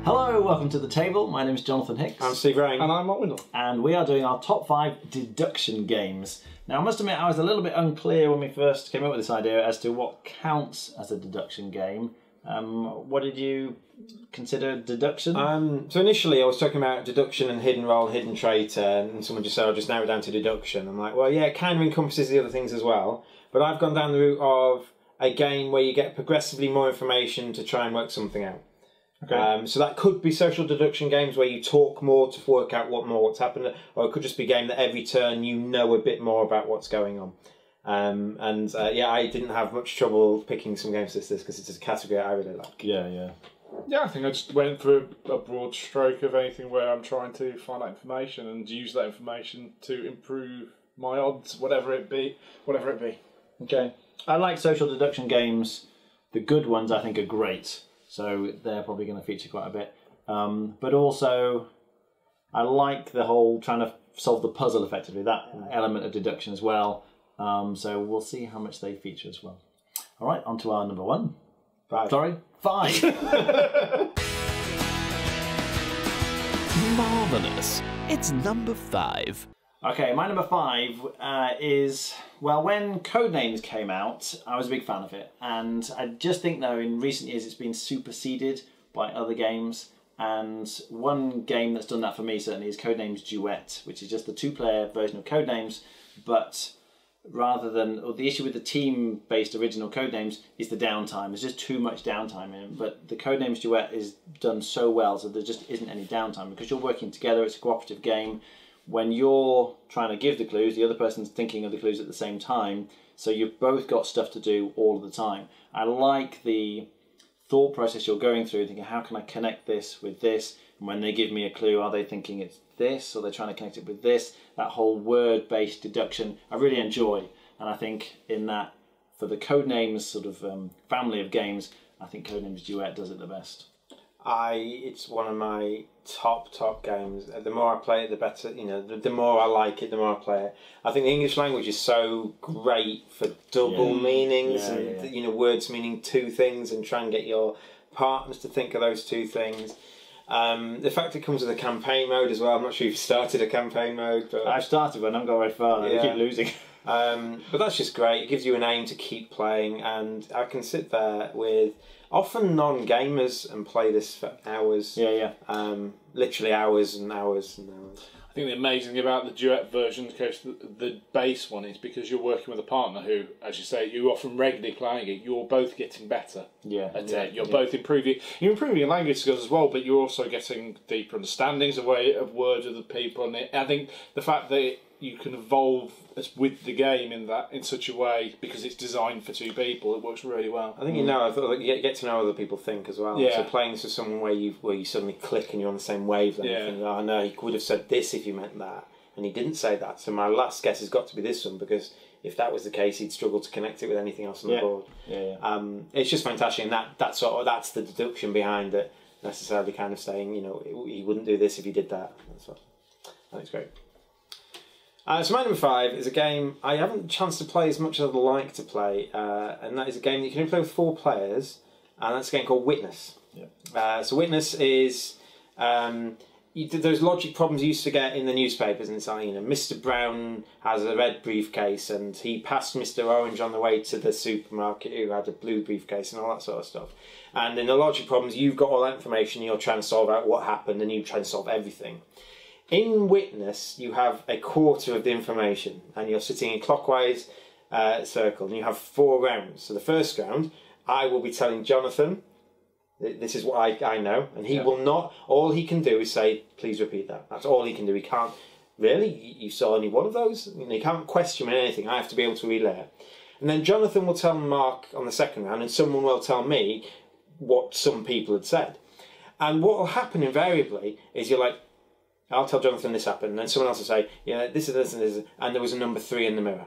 Hello, welcome to the table. My name is Jonathan Hicks. I'm Steve Rain. And I'm Mark Windle. And we are doing our top 5 deduction games. Now, I must admit, I was a little bit unclear when we first came up with this idea as to what counts as a deduction game. What did you consider deduction? So initially I was talking about deduction and hidden role, hidden traitor, and someone just said, I'll just narrow it down to deduction. I'm like, well, yeah, it kind of encompasses the other things as well. But I've gone down the route of a game where you get progressively more information to try and work something out. Okay. So that could be social deduction games where you talk more to work out what's happened, or it could just be a game that every turn you know a bit more about what's going on. Yeah, I didn't have much trouble picking some games like this because it's a category I really like. Yeah. Yeah, I think I just went for a broad stroke of anything where I'm trying to find out information and use that information to improve my odds, whatever it be. Okay. I like social deduction games. The good ones I think are great. So they're probably going to feature quite a bit. But also, I like the whole trying to solve the puzzle effectively, that element of deduction as well. So we'll see how much they feature as well. All right, on to our number 1. 5. Sorry, 5. Marvellous. It's number 5. Okay, my number 5 is, well, when Codenames came out, I was a big fan of it. And I just think, though, in recent years it's been superseded by other games. And one game that's done that for me, certainly, is Codenames Duet, which is just the 2-player version of Codenames. But rather than, or the issue with the team-based original Codenames is the downtime. There's just too much downtime in it. But the Codenames Duet is done so well, so there just isn't any downtime. Because you're working together, it's a cooperative game. When you're trying to give the clues, the other person's thinking of the clues at the same time, so you've both got stuff to do all of the time. I like the thought process you're going through, thinking, how can I connect this with this? And when they give me a clue, are they thinking it's this, or they're trying to connect it with this? That whole word-based deduction, I really enjoy. And I think in that, for the Codenames sort of family of games, I think Codenames Duet does it the best. It's one of my top games. The more I play it, the better. You know, the more I like it, the more I play it. I think the English language is so great for double meanings and you know, words meaning 2 things, and try and get your partners to think of those 2 things. The fact it comes with a campaign mode as well. I'm not sure if you've started a campaign mode, but I've started, but I haven't got very far. I keep losing. But that's just great. It gives you an aim to keep playing, and I can sit there with often non-gamers and play this for hours. Literally hours and hours and hours. I think the amazing thing about the duet version, because the base one, is because you're working with a partner who, as you say, you often regularly playing it. You're both getting better at it. You're both improving. You're improving your language skills as well, but you're also getting deeper understandings of words of the people. And I think the fact that you can evolve with the game in such a way, because it's designed for 2 people, it works really well. I think I thought you get to know how other people think as well. So playing this with someone where you suddenly click and you're on the same wavelength. And I know he would have said this if you meant that, and he didn't say that. So my last guess has got to be this one, because if that was the case, he'd struggle to connect it with anything else on the board. It's just fantastic, and that's the deduction behind it. Necessarily, kind of saying, you know, he wouldn't do this if he did that. That's great. So my number 5 is a game I haven't a chance to play as much as I'd like to play, and that is a game that you can only play with 4 players, and that's a game called Witness. So Witness is those logic problems you used to get in the newspapers, and it's like, you know, Mr. Brown has a red briefcase and he passed Mr. Orange on the way to the supermarket who had a blue briefcase, and all that sort of stuff. And in the logic problems, you've got all that information, you're trying to solve out what happened, and you try to solve everything. In Witness, you have a quarter of the information, and you're sitting in clockwise circle, and you have 4 rounds. So the first round, I will be telling Jonathan, this is what I know, and he will not, all he can do is say, please repeat that. That's all he can do. He can't, really? You saw only one of those? You know, he can't question me anything. I have to be able to relay it. And then Jonathan will tell Mark on the second round, and someone will tell me what some people had said. And what will happen invariably is you're like, I'll tell Jonathan this happened, and then someone else will say, yeah, this and this and this, and there was a number 3 in the mirror.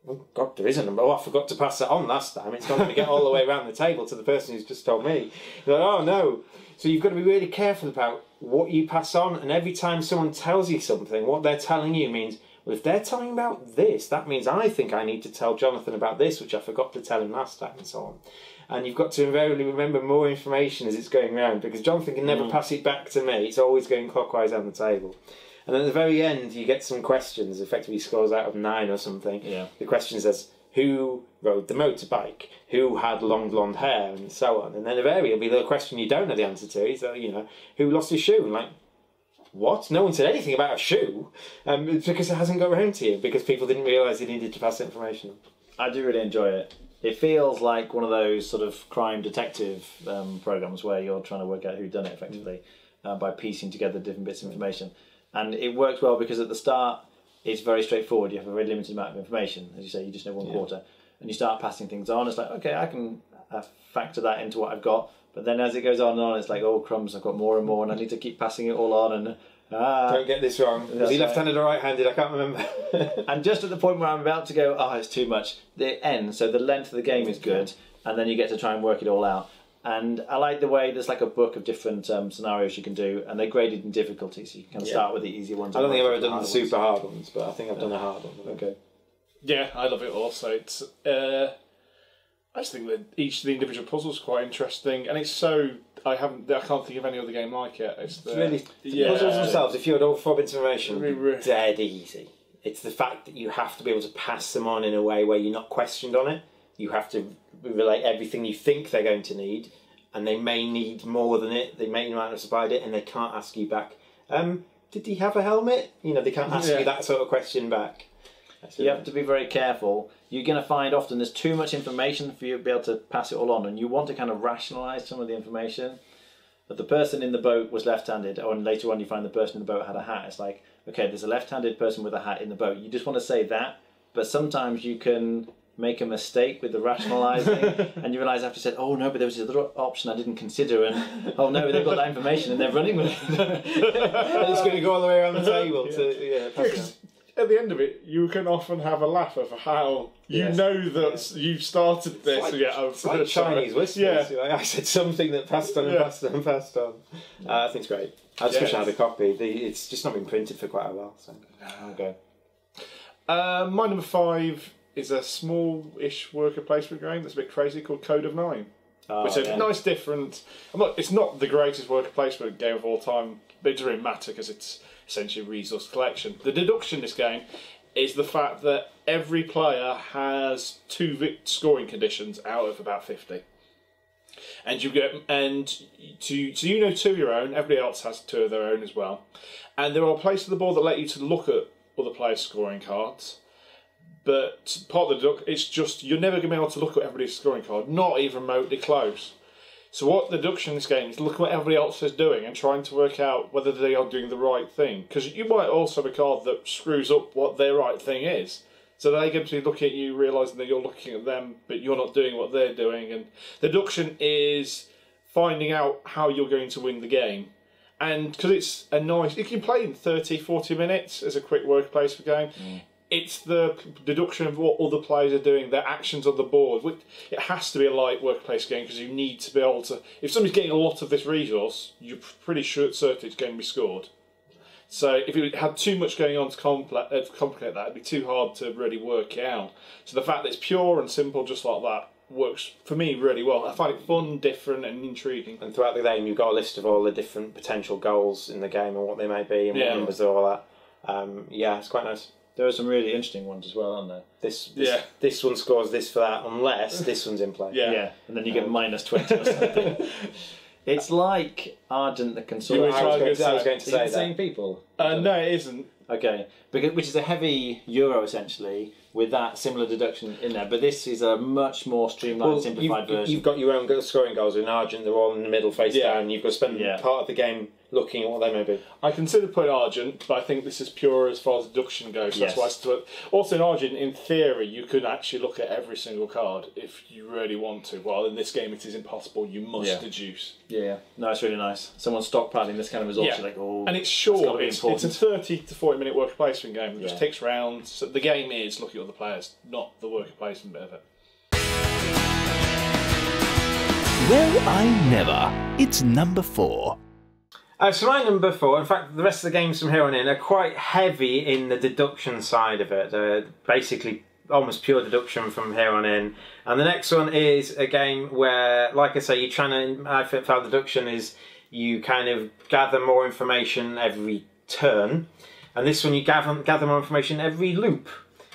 Oh, God, there is a number. Oh, I forgot to pass that on last time. It's not going to get all the way around the table to the person who's just told me. You're like, oh, no. So you've got to be really careful about what you pass on, and every time someone tells you something, what they're telling you means, well, well, if they're telling about this, that means I think I need to tell Jonathan about this, which I forgot to tell him last time, and so on. And you've got to invariably remember more information as it's going round, because Jonathan can never pass it back to me. It's always going clockwise down the table. And at the very end, you get some questions. Effectively, scores out of 9 or something. Yeah. The question says, who rode the motorbike? Who had long blonde hair? And so on. And then invariably, the question you don't know the answer to is, who lost his shoe? And like, what? No one said anything about a shoe. It's because it hasn't got round to you, because people didn't realise they needed to pass that information on. I do really enjoy it. It feels like one of those sort of crime detective programs where you're trying to work out who done it effectively by piecing together different bits of information. And it works well because at the start it's very straightforward. You have a very limited amount of information. As you say, you just know one quarter. And you start passing things on. It's like, okay, I can factor that into what I've got. But then as it goes on and on, it's like, oh, crumbs, I've got more and more, and I need to keep passing it all on. And don't get this wrong. Was he left-handed or right-handed? I can't remember. And just at the point where I'm about to go, it's too much, the end, so the length of the game is good, and then you get to try and work it all out. And I like the way there's like a book of different scenarios you can do, and they're graded in difficulty, so you can kind of start with the easy ones. I don't think I've ever done the super hard ones, but I think I've done a hard one. Okay. Yeah, I love it also. It's I just think that each of the individual puzzles is quite interesting, and it's so I can't think of any other game like it. It's really the puzzles themselves. If you had all 4 bits of information, dead easy. It's the fact that you have to be able to pass them on in a way where you're not questioned on it. You have to relate everything you think they're going to need, and they may need more than it. They may not have supplied it, and they can't ask you back. Did he have a helmet? They can't ask you that sort of question back. You have to be very careful. You're going to find often there's too much information for you to be able to pass it all on, and you want to kind of rationalise some of the information. But the person in the boat was left-handed, and later on you find the person in the boat had a hat. It's like, okay, there's a left-handed person with a hat in the boat. You just want to say that, but sometimes you can make a mistake with the rationalising, and you realise after you said, oh no, but there was this other option I didn't consider, and oh no, they've got that information and they're running with it. And it's going to go all the way around the table to pass it on. At the end of it, you can often have a laugh of how you know that you've started this. It's like Chinese whispers. I said something that passed on and passed on and passed on. I think it's great. I just wish I had a copy. It's just not been printed for quite a while. So. Okay. My number 5 is a small-ish worker placement game that's a bit crazy called Code of Nine. Which is a nice different... It's not the greatest worker placement game of all time, but it doesn't really matter because it's essentially a resource collection. The deduction in this game is the fact that every player has 2 scoring conditions out of about 50. And you get 2 of your own, everybody else has 2 of their own as well. And there are places on the board that let you to look at other players' scoring cards. But part of the deduction, it's just you're never going to be able to look at everybody's scoring card, not even remotely close. So what the deduction in this game is looking at what everybody else is doing and trying to work out whether they are doing the right thing. Because you might also have a card that screws up what their right thing is. So they're going to be looking at you, realising that you're looking at them, but you're not doing what they're doing. And the deduction is finding out how you're going to win the game. And because it's a nice... You can play in 30, 40 minutes as a quick worker placement game. It's the deduction of what other players are doing, their actions on the board. It has to be a light workplace game because you need to be able to... If somebody's getting a lot of this resource, you're pretty certain it's going to be scored. So if it had too much going on to complicate that, it'd be too hard to really work it out. So the fact that it's pure and simple just like that works for me really well. I find it fun, different and intriguing. And throughout the game you've got a list of all the different potential goals in the game and what they may be and what numbers are, all that. It's quite nice. There are some really interesting ones as well, aren't there? This one scores this for that, unless this one's in play. Yeah, and then you get minus 20 or something. It's like Argent the Consortium. I was going to say that. Is it the same people? No, it isn't. Okay, which is a heavy Euro essentially, with that similar deduction in there. But this is a much more streamlined, simplified version. You've got your own scoring goals in Argent. They're all in the middle, face down. You've got to spend part of the game looking at what they may be. I consider putting Argent, but I think this is pure as far as deduction goes. That's why I still... Also in Argent, in theory, you could actually look at every single card if you really want to. While in this game, it is impossible. You must deduce. Yeah, no, it's really nice. Someone's stockpiling this kind of results. You're like, oh, and it's short. It's a 30 to 40 minute worker placement game. It just takes rounds. So the game is looking at the players, not the worker placement bit of it. Well, I never. It's number 4. So my number 4, in fact the rest of the games from here on in are quite heavy in the deduction side of it. They're basically almost pure deduction from here on in. And the next one is a game where, like I say, you're trying to, I felt deduction is you kind of gather more information every turn. And this one you gather more information every loop.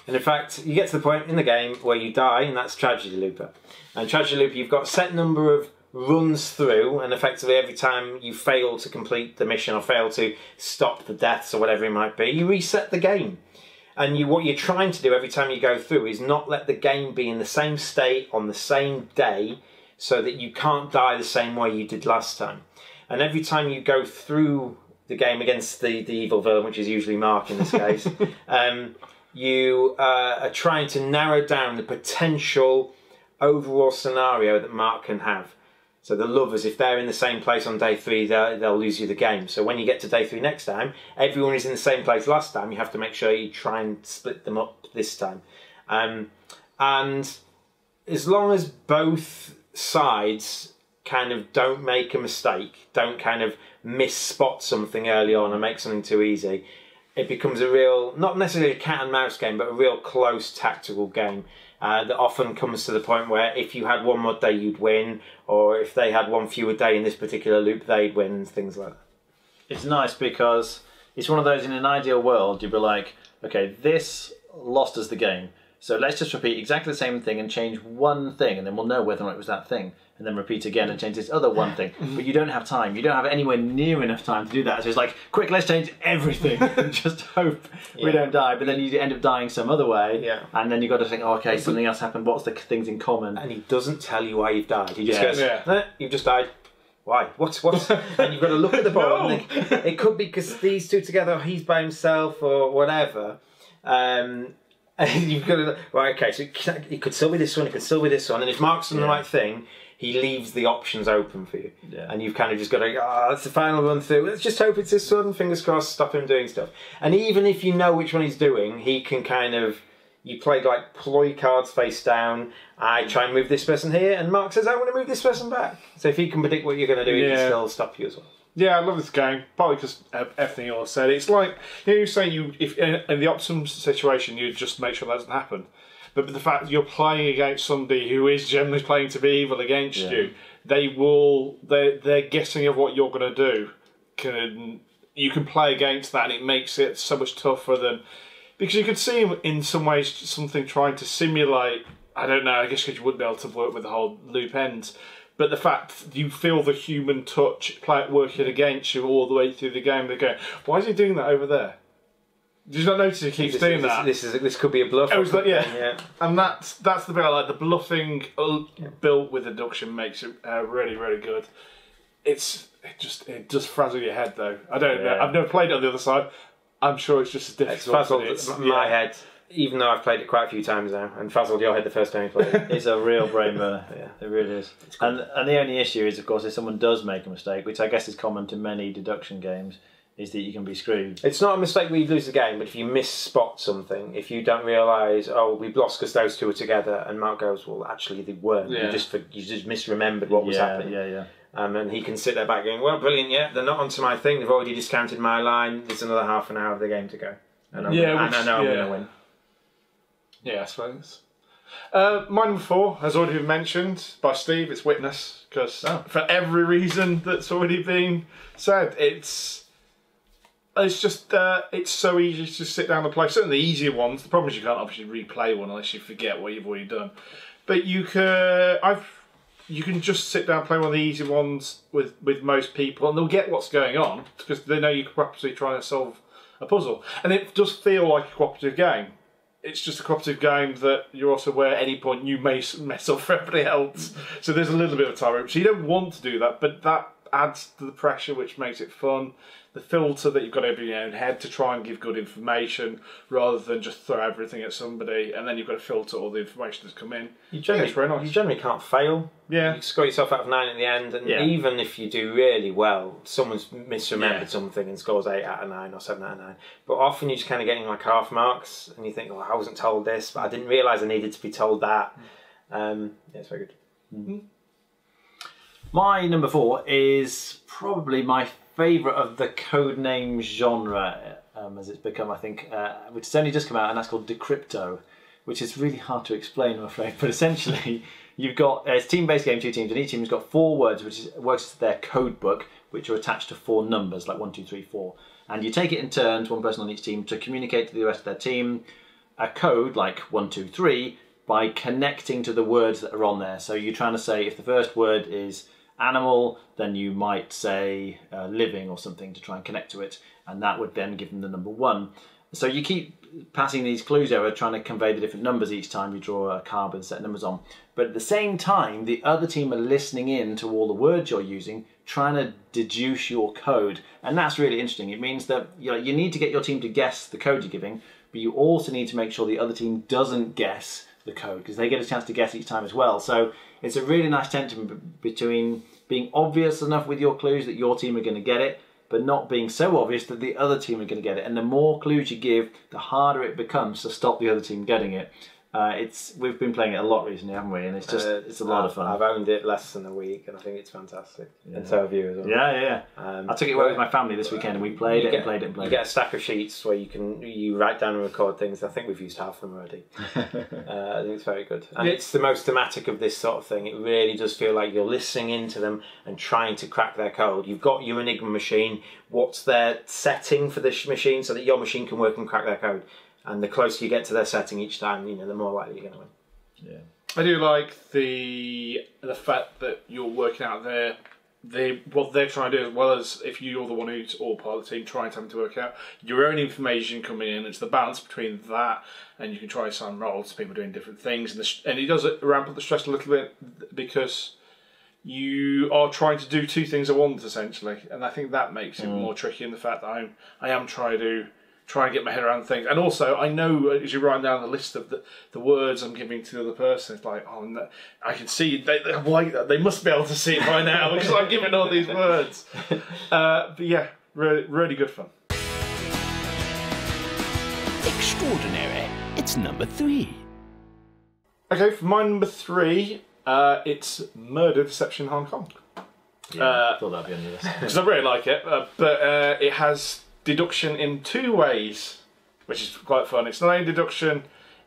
And in fact, you get to the point in the game where you die, and that's Tragedy Looper. And Tragedy Looper, you've got a set number of runs through, and effectively every time you fail to complete the mission or fail to stop the deaths or whatever it might be, you reset the game. And what you're trying to do every time you go through is not let the game be in the same state on the same day so that you can't die the same way you did last time. And every time you go through the game against the evil villain, which is usually Mark in this case, you are trying to narrow down the potential overall scenario that Mark can have. So the lovers, if they're in the same place on day 3, they'll lose you the game. So when you get to day 3 next time, everyone is in the same place last time. You have to make sure you try and split them up this time. And as long as both sides kind of don't make a mistake, don't kind of miss-spot something early on and make something too easy, it becomes a real, not necessarily a cat and mouse game, but a real close tactical game. That often comes to the point where if you had one more day you'd win, or if they had one fewer day in this particular loop they'd win, and things like that. It's nice because it's one of those, in an ideal world you'd be like, okay, this lost us the game, so let's just repeat exactly the same thing and change one thing, and then we'll know whether or not it was that thing, and then repeat again and change this other one thing. But you don't have time. You don't have anywhere near enough time to do that. So it's like, quick, let's change everything and just hope we don't die. But then you end up dying some other way. And then you've got to think, oh, okay, something else happened. What's the things in common? And he doesn't tell you why you've died. He just goes, you've just died. Why? What's? And you've got to look at the board and think, it could be because these two together, he's by himself or whatever. And you've got to, right, okay, so it could still be this one, it could still be this one. And if Mark's done the right thing, he leaves the options open for you. And you've kind of just got to, that's the final run through. Let's just hope it's this one, fingers crossed, stop him doing stuff. And even if you know which one he's doing, he can kind of, you play like ploy cards face down. I try and move this person here, and Mark says, I want to move this person back. So if he can predict what you're going to do, he can still stop you as well. Yeah, I love this game, partly because everything you all said. It's like, you say if in the optimum situation, you just make sure that doesn't happen. But the fact that you're playing against somebody who is generally playing to be evil against you, they're guessing of what you're going to do. You can play against that, and it makes it so much tougher than, because you could see in some ways something trying to simulate. I don't know. I guess because you wouldn't be able to work with the whole loop ends. But the fact you feel the human touch working against you all the way through the game, they go, why is he doing that over there? Did you not notice he keeps doing that? This could be a bluff. It was like, and that's the bit I like. The bluffing built with deduction makes it really, really good. It just frazzles your head though. I don't know. I've never played it on the other side. I'm sure it's just as difficult. It's frazzled my head. Even though I've played it quite a few times now, and frazzled your head the first time you played it. It's a real brain burner. It really is. And the only issue is, of course, if someone does make a mistake, which I guess is common to many deduction games, is that you can be screwed. It's not a mistake where you lose the game, but if you miss-spot something, if you don't realise, oh, we've lost because those two are together, and Mark goes, well, actually they weren't. You just misremembered what was happening. And he can sit there back going, well, brilliant, they're not onto my thing, they've already discounted my line, there's another half an hour of the game to go. And I know I'm going to win. Yeah, I suppose. My number 4 has already been mentioned by Steve. It's Witness, because for every reason that's already been said, it's just it's so easy to sit down and play. Certainly the easier ones. The problem is you can't obviously replay one unless you forget what you've already done. But you can just sit down and play one of the easy ones with most people, and they'll get what's going on because they know you're purposely trying to solve a puzzle, and it does feel like a cooperative game. It's just a cooperative game that you're also aware at any point you may mess up for everybody else. So there's a little bit of time. So you don't want to do that, but that adds to the pressure, which makes it fun. The filter that you've got over your own head to try and give good information rather than just throw everything at somebody, and then you've got to filter all the information that's come in. You generally can't fail. Yeah. You score yourself out of 9 at the end, and even if you do really well, someone's misremembered something and scores 8 out of 9 or 7 out of 9. But often you're just kind of getting like half marks, and you think, oh, I wasn't told this, but I didn't realise I needed to be told that. It's very good. My number 4 is probably my favourite of the codename genre, as it's become, I think, which has only just come out, and that's called Decrypto, which is really hard to explain, I'm afraid. But essentially, you've got it's a team-based game, 2 teams, and each team's got 4 words, which works as their code book, which are attached to 4 numbers, like 1, 2, 3, 4. And you take it in turns, one person on each team, to communicate to the rest of their team a code, like 1, 2, 3, by connecting to the words that are on there. So you're trying to say, if the first word is animal, then you might say living or something to try and connect to it, and that would then give them the number 1. So you keep passing these clues over, trying to convey the different numbers each time you draw a card with set numbers on. But at the same time, the other team are listening in to all the words you're using, trying to deduce your code. And that's really interesting. It means that you need to get your team to guess the code you're giving, but you also need to make sure the other team doesn't guess the code, because they get a chance to guess each time as well. So it's a really nice tension between being obvious enough with your clues that your team are going to get it, but not being so obvious that the other team are going to get it. And the more clues you give, the harder it becomes to stop the other team getting it. We've been playing it a lot recently, haven't we? And it's just it's a lot of fun. I've owned it less than a week, and I think it's fantastic. Yeah. And so have you as well. Yeah. I took it away with my family this weekend, and we played it. You get a stack of sheets where you write down and record things. I think we've used half of them already. I think it's very good, and it's the most thematic of this sort of thing. It really does feel like you're listening into them and trying to crack their code. You've got your Enigma machine. What's their setting for this machine so that your machine can work and crack their code? And the closer you get to their setting each time, the more likely you're going to win. Yeah, I do like the fact that you're working out what they're trying to do, as well as if you're the one who's all part of the team trying to work out your own information coming in. It's the balance between that, and you can try assign roles to people doing different things, and it does ramp up the stress a little bit because you are trying to do 2 things at once essentially, and I think that makes it more tricky in the fact that I am trying to get my head around things. And also, I know as you write down the list of the words I'm giving to the other person, it's like, oh, no, I can see, they must be able to see it by now because I'm giving all these words. But yeah, really, really good fun. Extraordinary. It's number 3. Okay, for my number 3, it's Murder, Deception, Hong Kong. Yeah, I thought that'd be on the list. Because I really like it, but it has deduction in 2 ways, which is quite fun. It's not only deduction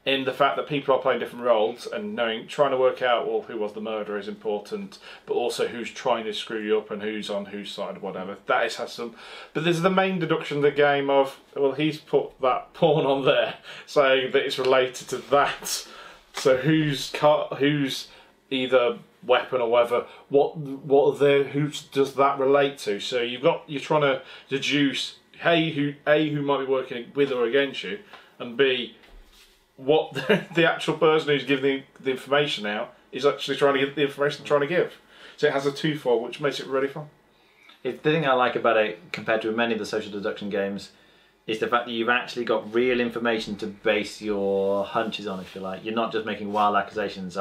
in the fact that people are playing different roles and trying to work out, well, who was the murderer is important, but also who's trying to screw you up and who's on whose side or whatever. That has some. But there's the main deduction of the game of, well, he's put that porn on there, saying that it's related to that. So who's either weapon or whatever, who does that relate to? So you're trying to deduce who might be working with or against you, and B, what the actual person who's giving the information out is actually trying to give the information they're trying to give. So it has a twofold, which makes it really fun. The thing I like about it, compared to many of the social deduction games, is the fact that you've actually got real information to base your hunches on, if you like. You're not just making wild accusations,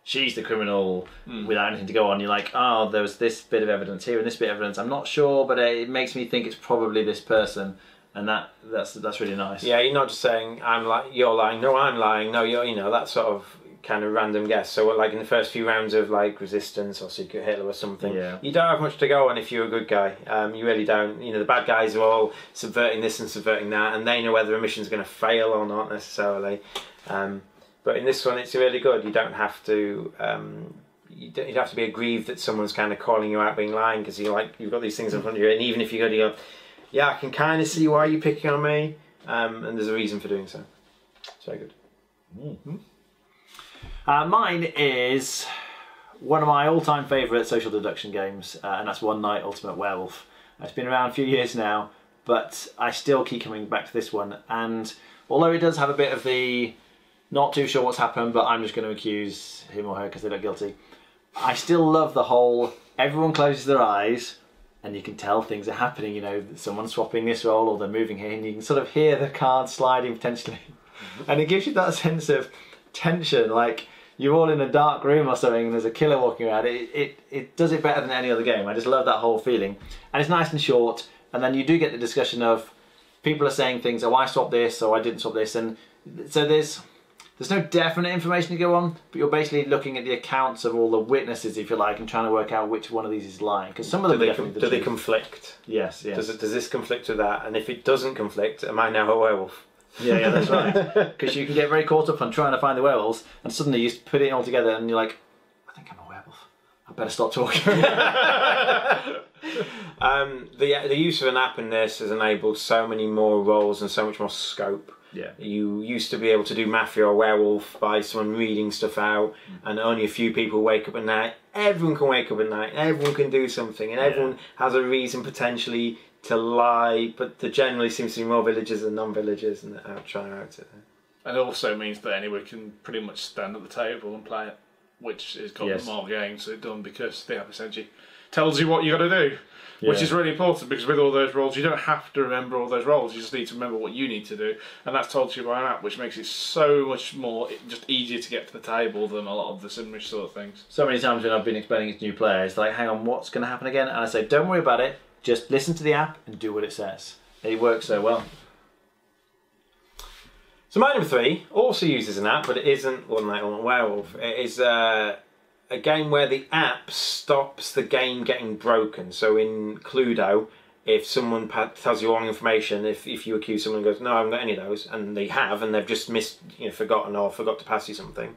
she's the criminal, without anything to go on. You're like, oh, there was this bit of evidence here and this bit of evidence. I'm not sure, but it makes me think it's probably this person, and that's really nice. Yeah, you're not just saying you're lying. No, I'm lying. No, you're that sort of kind of random guess. So, like in the first few rounds of like Resistance or Secret Hitler or something, you don't have much to go on if you're a good guy. You really don't. The bad guys are all subverting this and subverting that, and they know whether a mission's going to fail or not necessarily. But in this one, it's really good. You don't have to. You don't have to be aggrieved that someone's kind of calling you out being lying, because you've got these things in front of you, and even if you go, yeah, I can kind of see why you're picking on me, and there's a reason for doing so. It's very good. Mine is one of my all-time favourite social deduction games, and that's One Night Ultimate Werewolf. It's been around a few years now, but I still keep coming back to this one. And although it does have a bit of the not too sure what's happened, but I'm just going to accuse him or her because they look guilty, I still love the whole, everyone closes their eyes and you can tell things are happening, someone's swapping this role or they're moving here, and you can sort of hear the cards sliding potentially. And it gives you that sense of tension, like you're all in a dark room or something and there's a killer walking around. It does it better than any other game. I just love that whole feeling. And it's nice and short, and then you do get the discussion of people are saying things, oh, I swapped this or I didn't swap this, and so there's there's no definite information to go on, but you're basically looking at the accounts of all the witnesses, if you like, and trying to work out which one of these is lying. Because some of them do they conflict? Yes, yes. Does this conflict with that? And if it doesn't conflict, am I now a werewolf? Yeah, that's right. Because you can get very caught up on trying to find the werewolves, and suddenly you put it all together, and you're like, I think I'm a werewolf. I better stop talking. The use of an app in this has enabled so many more roles and so much more scope. Yeah. You used to be able to do Mafia or Werewolf by someone reading stuff out, and only a few people wake up at night. Everyone can wake up at night, everyone can do something, and everyone has a reason potentially to lie, but there generally seems to be more villagers than non-villagers, and they're out trying to out it. And it also means that anyone can pretty much stand at the table and play it, which has got more games done, because the app essentially tells you what you got to do. Which is really important, because with all those roles, you don't have to remember all those roles. You just need to remember what you need to do, and that's told to you by an app, which makes it so much more just easier to get to the table than a lot of the Simrish sort of things. So many times when I've been explaining it to new players, like, hang on, what's going to happen again? And I say, don't worry about it. Just listen to the app and do what it says. It works so well. So my number 3 also uses an app, but it isn't One Night on Werewolf. It is a game where the app stops the game getting broken. So in Cluedo, if someone tells you wrong information, if you accuse someone and goes, no, I haven't got any of those, and they have, and they've just forgotten or forgot to pass you something,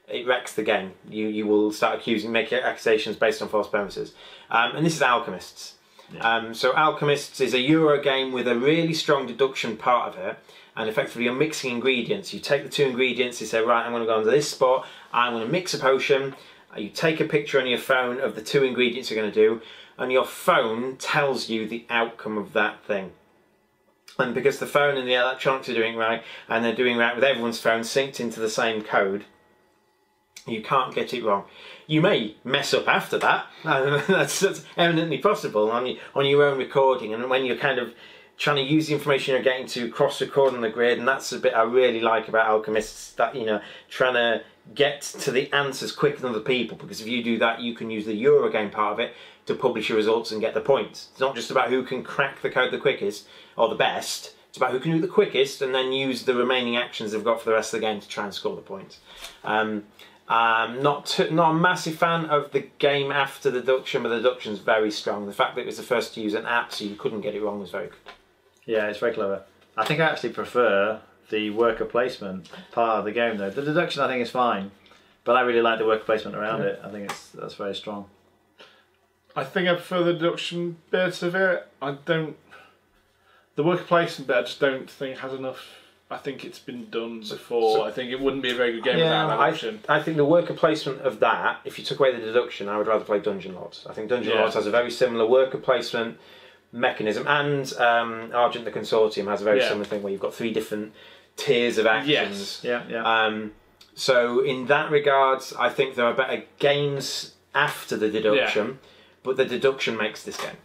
it wrecks the game. You will start making accusations based on false premises. And this is Alchemists. Yeah. So Alchemists is a Euro game with a really strong deduction part of it, and effectively you're mixing ingredients. You take the 2 ingredients, you say, right, I'm going to go onto this spot, I'm going to mix a potion. You take a picture on your phone of the 2 ingredients you're going to do, and your phone tells you the outcome of that thing. And because the phone and the electronics are doing right, and they're doing right with everyone's phone synced into the same code, you can't get it wrong. You may mess up after that. That's eminently possible on your own recording, and when you're kind of trying to use the information you're getting to cross-record on the grid, and that's the bit I really like about Alchemists, that, trying to get to the answers quicker than other people, because if you do that, you can use the Eurogame part of it to publish your results and get the points. It's not just about who can crack the code the quickest or the best, it's about who can do it the quickest and then use the remaining actions they've got for the rest of the game to try and score the points. Not a massive fan of the game after the deduction, but the deduction's very strong. The fact that it was the first to use an app so you couldn't get it wrong was very good. Yeah, it's very clever. I think I actually prefer the worker placement part of the game, though. The deduction I think is fine, but I really like the worker placement around it. I think that's very strong. I think I prefer the deduction bit of it. The worker placement bit I just don't think has enough. I think it's been done before. I think it wouldn't be a very good game without that option. I think the worker placement of that, if you took away the deduction, I would rather play Dungeon Lords. I think Dungeon Lords has a very similar worker placement mechanism, and Argent the Consortium has a very similar thing where you've got 3 different tiers of actions. So in that regard, I think there are better games after the deduction, but the deduction makes this game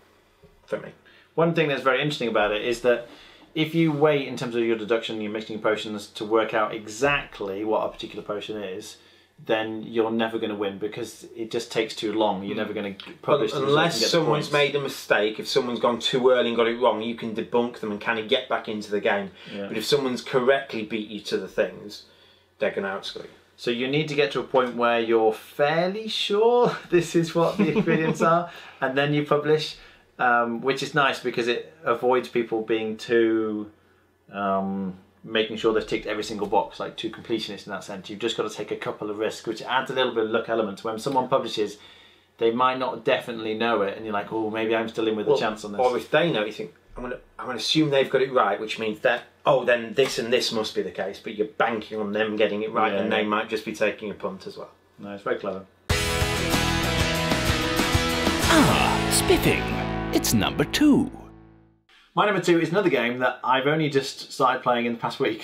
for me. One thing that's very interesting about it is that if you wait in terms of your deduction, you're mixing potions to work out exactly what a particular potion is, then you're never going to win, because it just takes too long. You're never going to publish the results and get someone's made a mistake, if someone's gone too early and got it wrong, you can debunk them and kind of get back into the game. Yeah. But if someone's correctly beat you to the things, they're going to outscore you. So you need to get to a point where you're fairly sure this is what the ingredients are, and then you publish, which is nice because it avoids people being too... making sure they've ticked every single box, like too completionist in that sense. You've just got to take a couple of risks, which adds a little bit of luck element. When someone publishes, they might not definitely know it, and you're like, oh, maybe I'm still in with a chance on this. Or if they know, you think, I'm going to assume they've got it right, which means that, then this and this must be the case, but you're banking on them getting it right, and they might just be taking a punt as well. No, it's very clever. Spiffing. It's number 2. My number 2 is another game that I've only just started playing in the past week,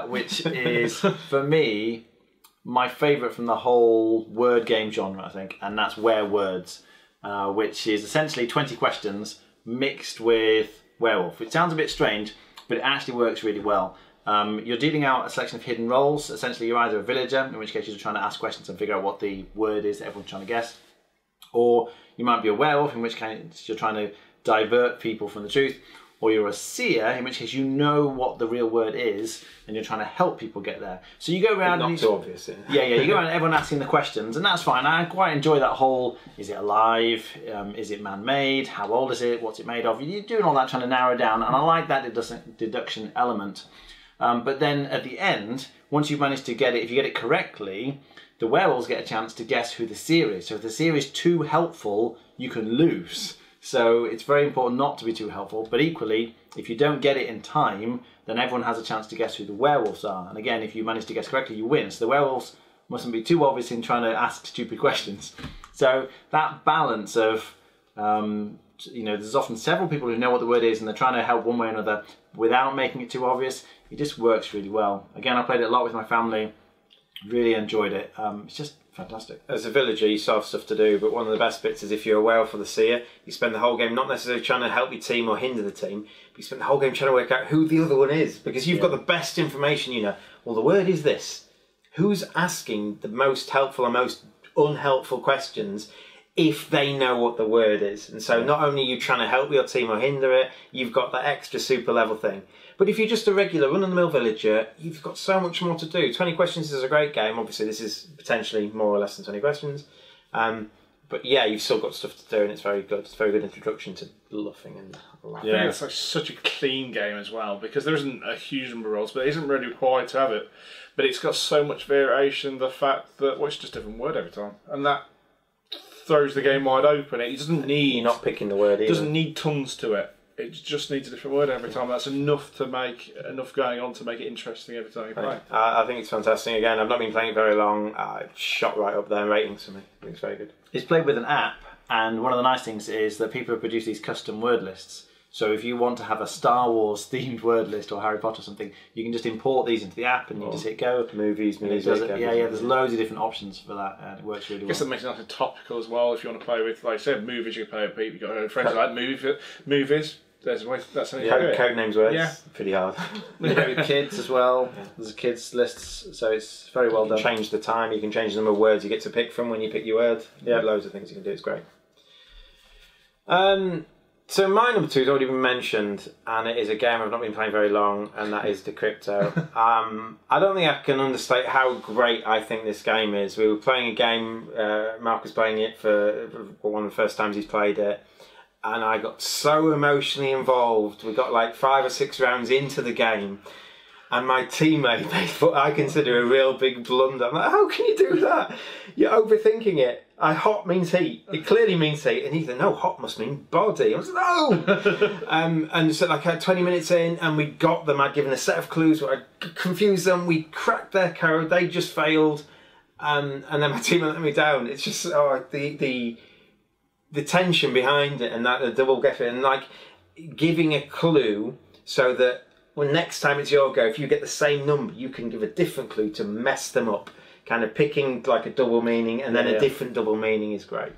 which is, for me, my favourite from the whole word game genre, I think, and that's Where Words, which is essentially 20 questions mixed with werewolf. It sounds a bit strange, but it actually works really well. You're dealing out a selection of hidden roles. Essentially, you're either a villager, in which case you're trying to ask questions and figure out what the word is that everyone's trying to guess, or you might be a werewolf, in which case you're trying to divert people from the truth, or you're a seer, in which case you know what the real word is and you're trying to help people get there. So you go around... Not so obvious, yeah. You go around everyone asking the questions, and that's fine. I quite enjoy that whole, is it alive? Is it man-made? How old is it? What's it made of? You're doing all that, trying to narrow down, and I like that deduction element. But then at the end, once you've managed to get it, if you get it correctly, the werewolves get a chance to guess who the seer is. So if the seer is too helpful, you can lose. So it's very important not to be too helpful, but equally, if you don't get it in time, then everyone has a chance to guess who the werewolves are. And again, if you manage to guess correctly, you win. So the werewolves mustn't be too obvious in trying to ask stupid questions. So that balance of, there's often several people who know what the word is and they're trying to help one way or another without making it too obvious. It just works really well. Again, I played it a lot with my family, really enjoyed it. It's just fantastic. As a villager, you still have stuff to do, but one of the best bits is if you're a werewolf or the seer, you spend the whole game not necessarily trying to help your team or hinder the team, but you spend the whole game trying to work out who the other one is, because you've got the best information, well, the word is this. Who's asking the most helpful or most unhelpful questions if they know what the word is? And so not only are you trying to help your team or hinder it, you've got that extra super level thing. But if you're just a regular run-of-the-mill villager, you've got so much more to do. 20 questions is a great game. Obviously, this is potentially more or less than 20 questions. But yeah, you've still got stuff to do, and it's very good. It's a very good introduction to bluffing and laughing. Yeah, it's like such a clean game as well, because there isn't a huge number of rolls, but it isn't really required to have it. But it's got so much variation, the fact that, it's just a different word every time. And that throws the game wide open. It doesn't need... You're not picking the word either. It doesn't need tons to it. It just needs a different word every time. That's enough going on to make it interesting every time you play. I think it's fantastic. Again, I've not been playing it very long. It's shot right up there in ratings for me. I think it's very good. It's played with an app, and one of the nice things is that people have produced these custom word lists. So if you want to have a Star Wars themed word list or Harry Potter or something, you can just import these into the app and you just hit go. Movies, music. There's loads of different options for that, and it works really well. I guess that makes it nice and topical as well. If you want to play with, like I said, movies, you can play with people. You've got friends who like movies. That's how you do it. Code names words. Yeah. Pretty hard. With kids as well. There's kids lists, so it's very well done. Change the time. You can change the number of words you get to pick from when you pick your word. Yeah, loads of things you can do. It's great. So my number 2 has already been mentioned, and it is a game I've not been playing very long, and that is Decrypto. I don't think I can understate how great I think this game is. We were playing a game. Mark was playing it for one of the first times he's played it. And I got so emotionally involved. We got like 5 or 6 rounds into the game, and my teammate made what I consider a real big blunder. I'm like, how can you do that? You're overthinking it. Hot means heat. It clearly means heat. And he's like, no, hot must mean body. I was like, no! And so like 20 minutes in, and we got them. I'd given a set of clues. I confused them. We cracked their code. They just failed. And then my teammate let me down. It's just the tension behind it, and that the double geffen, and like giving a clue so that when next time it's your go, if you get the same number, you can give a different clue to mess them up. Kind of picking like a double meaning and then a different double meaning is great.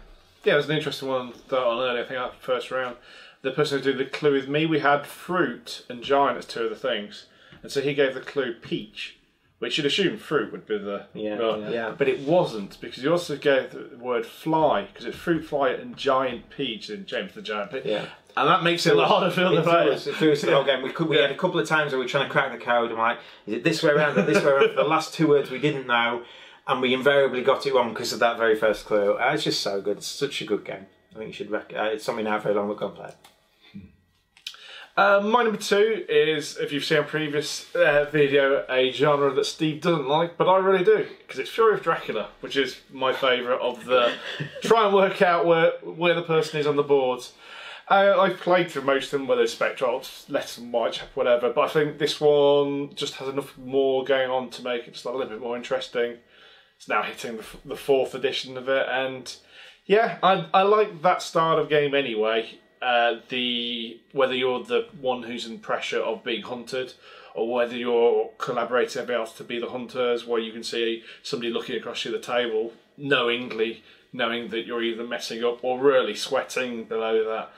Yeah, it was an interesting one that on earlier, I think after the first round. The person who did the clue with me, we had fruit and giant as 2 of the things. And so he gave the clue peach, which you'd assume fruit would be the... Yeah. But it wasn't, because he also gave the word fly, because it's fruit fly and giant peach in James the Giant Peach. Yeah. And that makes it a lot harder for the players. It threw us the whole game. We had a couple of times where we were trying to crack the code, and like, is it this way around or this way around? For the last 2 words we didn't know, and we invariably got it wrong because of that very first clue. It's just so good. It's such a good game. I think you should it's something out very long, but go and play it. My number 2 is, if you've seen a previous video, a genre that Steve doesn't like, but I really do, because it's Fury of Dracula, which is my favourite of the try and work out where the person is on the boards. I've played through most of them, whether it's Spectrops, Less than Whitechapel, whatever, but I think this one just has enough more going on to make it just a little bit more interesting. It's now hitting the 4th edition of it, and yeah, I like that style of game anyway. Whether you're the one who's in pressure of being hunted, or whether you're collaborating with everybody else to be the hunters, where you can see somebody looking across you the table, knowing that you're either messing up or really sweating below that.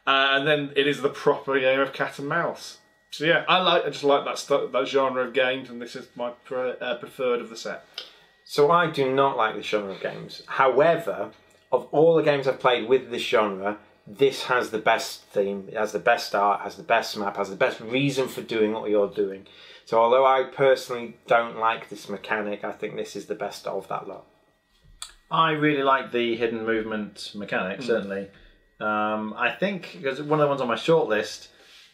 And then it is the proper game of cat and mouse. So yeah, I just like that genre of games, and this is my preferred of the set. So I do not like this genre of games. However, of all the games I've played with this genre, this has the best theme, it has the best art, has the best map, has the best reason for doing what you're doing. So although I personally don't like this mechanic, I think this is the best of that lot. I really like the hidden movement mechanic, certainly. I think, because one of the ones on my shortlist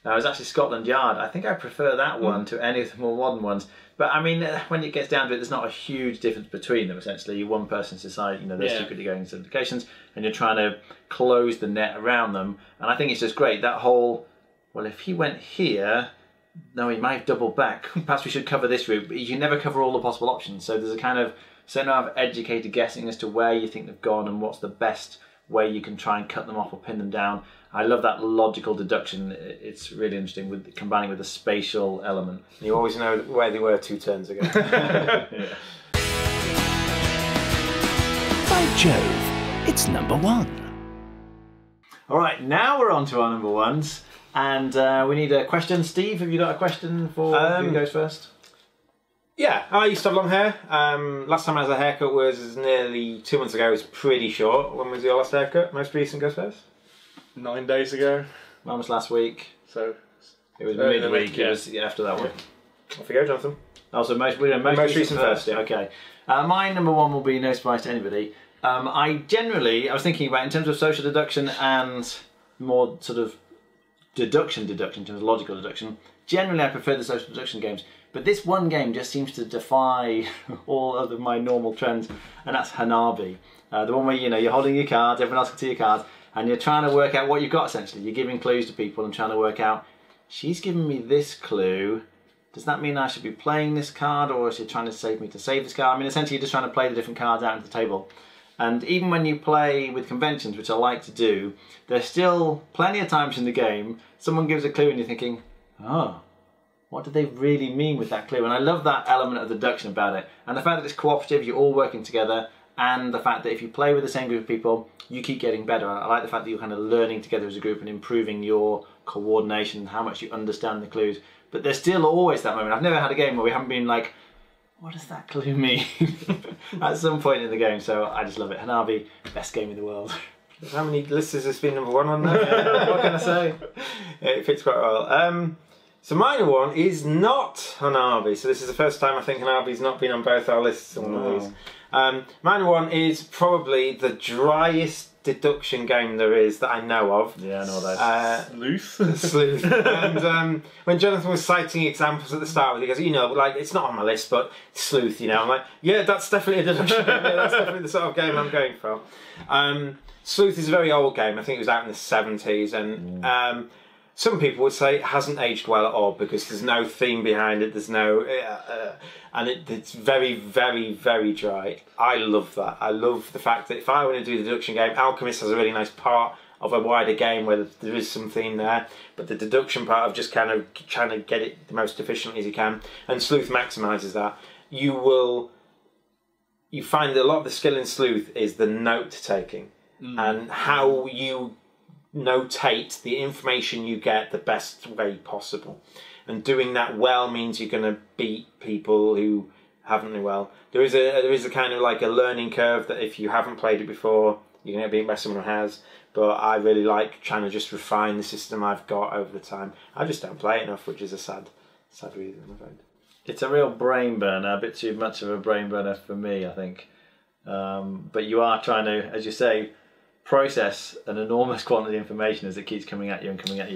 was actually Scotland Yard. I think I prefer that one to any of the more modern ones. But I mean, when it gets down to it, there's not a huge difference between them, essentially. One person's decided, they're secretly going into locations, and you're trying to close the net around them. And I think it's just great. That whole, well, if he went here, no, he might have doubled back. Perhaps we should cover this route. But you can never cover all the possible options. So there's a kind of certain amount of educated guessing as to where you think they've gone and what's the best way you can try and cut them off or pin them down. I love that logical deduction. It's really interesting with combining with a spatial element. You always know where they were 2 turns ago. By Jove, it's number 1. All right, now we're on to our number 1s. And we need a question. Steve, have you got a question for who goes first? Yeah, I used to have long hair. Last time I had a haircut was nearly 2 months ago. It was pretty short. When was your last haircut? Most recent goes first? 9 days ago. Mine was last week. So it was midweek. It was after that one. Off you go, Jonathan. Also, most recent first. Yeah. Okay. My number 1 will be no surprise to anybody. I was thinking about in terms of social deduction and more sort of deduction in terms of logical deduction. Generally, I prefer the social deduction games. But this one game just seems to defy all of my normal trends, and that's Hanabi. The one where you're holding your cards, everyone else can see your cards, and you're trying to work out what you've got. Essentially, you're giving clues to people and trying to work out. She's given me this clue. Does that mean I should be playing this card, or is she trying to save me to save this card? I mean, essentially, you're just trying to play the different cards out into the table. And even when you play with conventions, which I like to do, there's still plenty of times in the game someone gives a clue and you're thinking, oh, what do they really mean with that clue? And I love that element of deduction about it. And the fact that it's cooperative, you're all working together, and the fact that if you play with the same group of people, you keep getting better. I like the fact that you're kind of learning together as a group and improving your coordination, how much you understand the clues. But there's still always that moment. I've never had a game where we haven't been like, what does that clue mean? At some point in the game, so I just love it. Hanabi, best game in the world. How many lists has this been number 1 on there? What can I say? It fits quite well. So my number 1 is not Hanabi. So this is the first time I think Hanabi's not been on both our lists. My number 1 is probably the driest deduction game there is that I know of. Yeah, I know that. Sleuth. And when Jonathan was citing examples at the start, he goes, it's not on my list, but Sleuth, I'm like, yeah, that's definitely a deduction game. Yeah, that's definitely the sort of game I'm going for. Sleuth is a very old game. I think it was out in the 70s, and some people would say it hasn't aged well at all because there's no theme behind it. There's no, and it's very, very, very dry. I love that. I love the fact that if I want to do a deduction game, Alchemist has a really nice part of a wider game where there is some theme there, but the deduction part of just kind of trying to get it the most efficiently as you can, and Sleuth maximises that. You find that a lot of the skill in Sleuth is the note taking and how you notate the information you get the best way possible, and doing that well means you're going to beat people who haven't done well. There is a kind of like a learning curve that if you haven't played it before, you're going to get beaten by someone who has. But I really like trying to just refine the system I've got over the time. I just don't play it enough, which is a sad reason, I'm afraid. It's a real brain burner, a bit too much of a brain burner for me, I think. But you are trying to, as you say, process an enormous quantity of information as it keeps coming at you,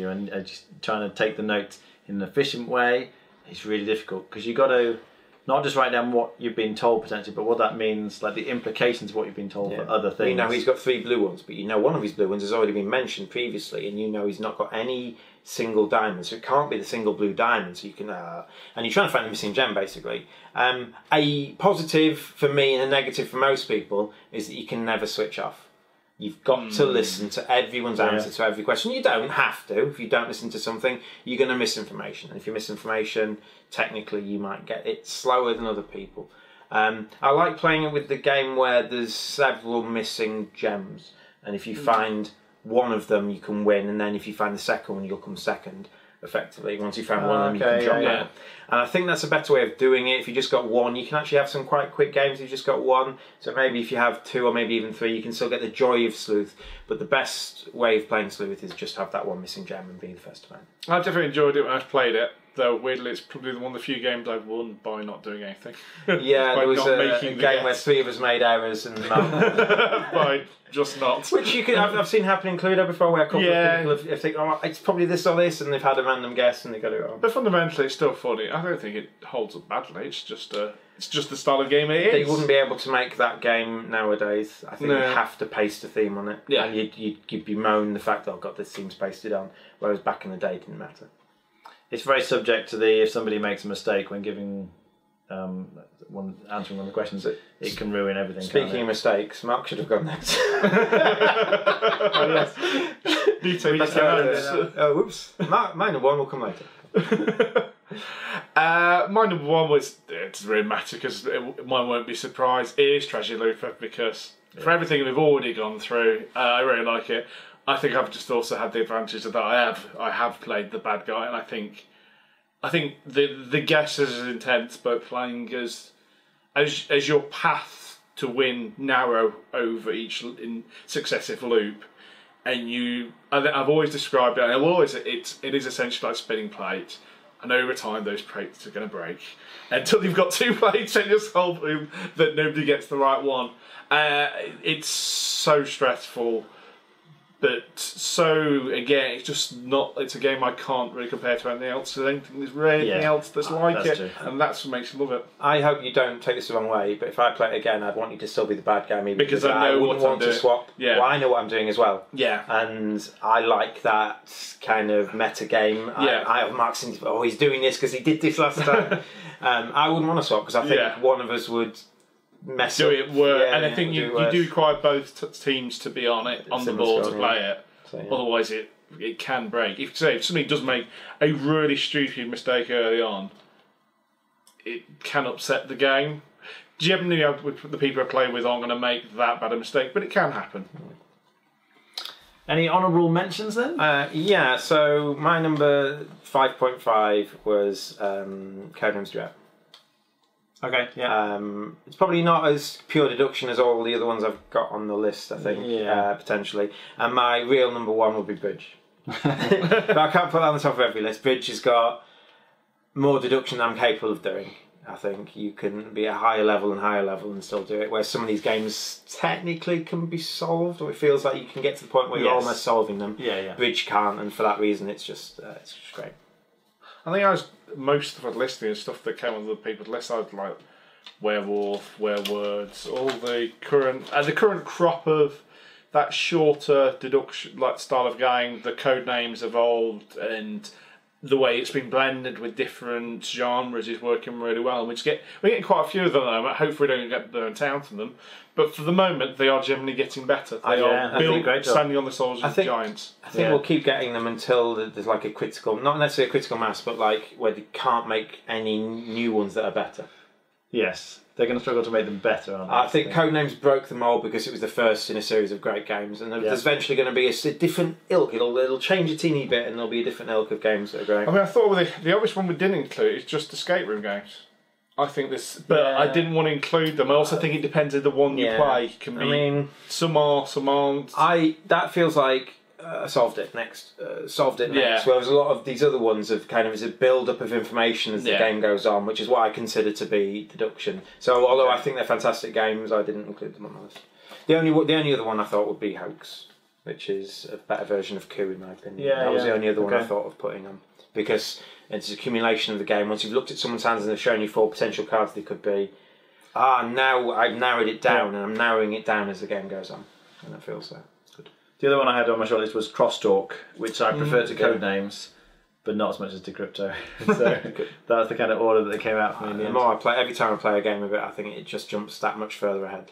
and just trying to take the notes in an efficient way. It's really difficult because you've got to not just write down what you've been told potentially, but what that means, like the implications of what you've been told for other things. He's got 3 blue ones, but one of his blue ones has already been mentioned previously, and he's not got any single diamond, so it can't be the single blue diamond. So you can, and you're trying to find the missing gem basically. A positive for me and a negative for most people is that you can never switch off. You've got to listen to everyone's answer to every question. You don't have to. If you don't listen to something, you're going to miss information. And if you miss information, technically you might get it slower than other people. I like playing it with the game where there's several missing gems. And if you find one of them, you can win. And then if you find the second one, you'll come second. effectively. Once you found one of them, you can drop that. And I think that's a better way of doing it. If you just got one, you can actually have some quite quick games if you've just got one. So maybe if you have 2 or maybe even 3, you can still get the joy of Sleuth. But the best way of playing Sleuth is just have that one missing gem and be the first to win. I definitely enjoyed it when I played it. Though weirdly, it's probably one of the few games I've won by not doing anything. Yeah, there was a game where 3 of us made errors and by just not. Which you can. I've seen happen in Cluedo before, where a couple of people have think, oh, it's probably this or this, and they've had a random guess and they got it wrong. But fundamentally, it's still funny. I don't think it holds up badly. It's just the style of game it is. They wouldn't be able to make that game nowadays. I think you have to paste a theme on it. Yeah, and you'd bemoan the fact that I've got this theme's pasted on, whereas back in the day it didn't matter. It's very subject to if somebody makes a mistake when giving answering one of the questions, it can ruin everything. Speaking of mistakes, Mark should have gone next. Whoops. My number 1 will come later. My number 1 was, it doesn't really matter because mine won't be surprised. It is Treasure Looper because for everything we've already gone through, I really like it. I think I've just also had the advantage of that I have played the bad guy, and I think the guesses is intense, but playing as your path to win narrow over each in successive loop, and I've always described it, and it is essentially like spinning plates, and over time those plates are going to break until you've got 2 plates and just hold them that nobody gets the right one. It's so stressful. But so again, it's just not. It's a game I can't really compare to anything else. I don't think there's really anything else that's like it, and that's what makes you love it. I hope you don't take this the wrong way, but if I play it again, I'd want you to still be the bad guy, maybe because I know wouldn't want to swap. Yeah, well, I know what I'm doing as well. Yeah, and I like that kind of meta game. Yeah, I have marks in. Oh, he's doing this because he did this last time. I wouldn't want to swap because I think one of us would. Mess do up. it work, and I think you do require both teams to be on it on the board to play it. So, otherwise, it can break. If somebody does make a really stupid mistake early on, it can upset the game. Generally, the people I play with aren't going to make that bad a mistake, but it can happen. Any honourable mentions then? Yeah. So my number 5.5 was Codenames Duet. Okay, yeah. It's probably not as pure deduction as all the other ones I've got on the list, I think, potentially. And my real number 1 would be Bridge. But I can't put that on the top of every list. Bridge has got more deduction than I'm capable of doing. I think you can be at a higher level and still do it, whereas some of these games technically can be solved, or it feels like you can get to the point where you're almost solving them. Yeah. Bridge can't, and for that reason it's just great. I think most of the listing and stuff that came on the people's list, I was like Werewolf, Werewords, all the current crop of that shorter deduction like style of game. The code names evolved, and the way it's been blended with different genres is working really well. And we're getting quite a few of them at the moment. Hopefully, we don't get burnt out on them. But for the moment, they are generally getting better. They are built standing on the shoulders of giants. I think we'll keep getting them until there's like a critical, not necessarily a critical mass, but like where they can't make any new ones that are better. Yes, they're going to struggle to make them better, aren't they? I think Codenames broke the mold because it was the first in a series of great games, and there's eventually going to be a different ilk. It'll change a teeny bit, and there'll be a different ilk of games that are great. I mean, I thought the obvious one we didn't include is just escape room games. I think this, but I didn't want to include them. I also think it depends on the one you play. Can be, some are, some aren't. That feels like solved it next. Whereas a lot of these other ones have kind of is a build up of information as the game goes on, which is what I consider to be deduction. So although I think they're fantastic games, I didn't include them on the list. The only other one I thought would be Hoax, which is a better version of Coup in my opinion. That was the only other one I thought of putting on, because it's accumulation of the game. Once you've looked at someone's hands and they've shown you 4 potential cards they could be, now I've narrowed it down, and I'm narrowing it down as the game goes on, and that feels good. The other one I had on my shortlist was Crosstalk, which I prefer to Codenames, but not as much as Decrypto. So that was the kind of order that they came out for me in the end. More I play, every time I play a game of it, I think it just jumps that much further ahead.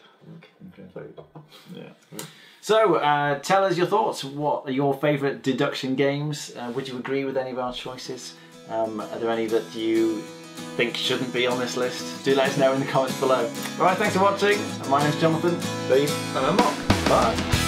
So, tell us your thoughts. What are your favourite deduction games? Would you agree with any of our choices? Are there any that you think shouldn't be on this list? Do let us know in the comments below. Alright, thanks for watching. My name's Jonathan. Steve. And I'm Mark. Bye.